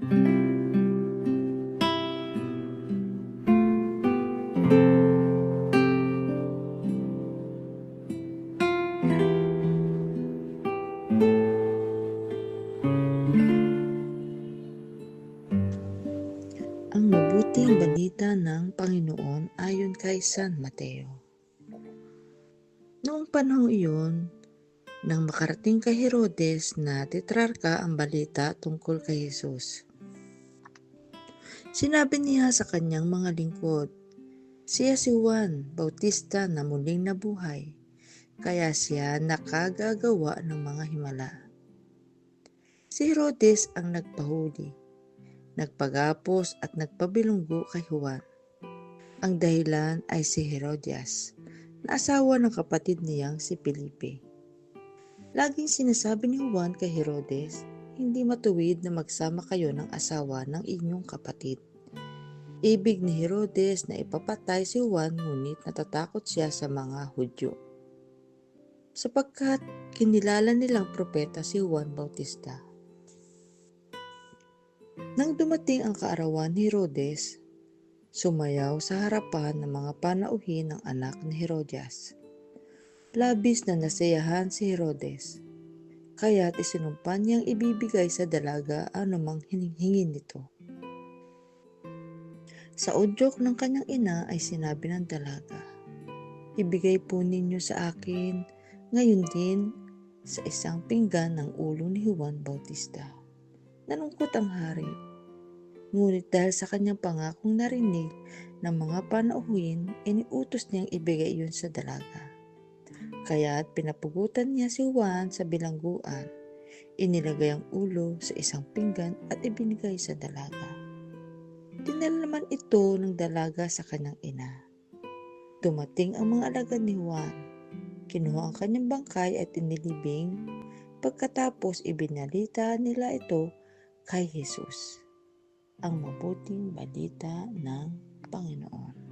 Ang mabuting balita ng Panginoon ayon kay San Mateo. Noong panahong iyon, nang makarating kay Herodes na tetrarka ang balita tungkol kay Jesus, sinabi niya sa kanyang mga lingkod, siya si Juan Bautista na muling nabuhay, kaya siya nakagagawa ng mga himala. Si Herodes ang nagpahuli, nagpagapos at nagpabilunggo kay Juan. Ang dahilan ay si Herodias, na asawa ng kapatid niyang si Felipe. Laging sinasabi ni Juan kay Herodes, hindi matuwid na magsama kayo ng asawa ng inyong kapatid. Ibig ni Herodes na ipapatay si Juan, ngunit natatakot siya sa mga Hudyo, sapagkat kinilala nilang propeta si Juan Bautista. Nang dumating ang kaarawan ni Herodes, sumayaw sa harapan ng mga panauhin ng anak ni Herodias. Labis na nasiyahan si Herodes, kaya't isinumpa niyang ibibigay sa dalaga anumang hinihingin nito. Sa udyok ng kanyang ina ay sinabi ng dalaga, ibigay po ninyo sa akin ngayon din sa isang pinggan ng ulo ni Juan Bautista. Nalungkot ang hari, ngunit dahil sa kanyang pangakong narinig ng mga panauhin, iniutos niyang ibigay iyon sa dalaga. Kaya't pinapugutan niya si Juan sa bilangguan, inilagay ang ulo sa isang pinggan at ibinigay sa dalaga. Dinala naman ito ng dalaga sa kanyang ina. Dumating ang mga alagad ni Juan, kinuha ang kanyang bangkay at inilibing, pagkatapos ibinalita nila ito kay Jesus. Ang mabuting balita ng Panginoon.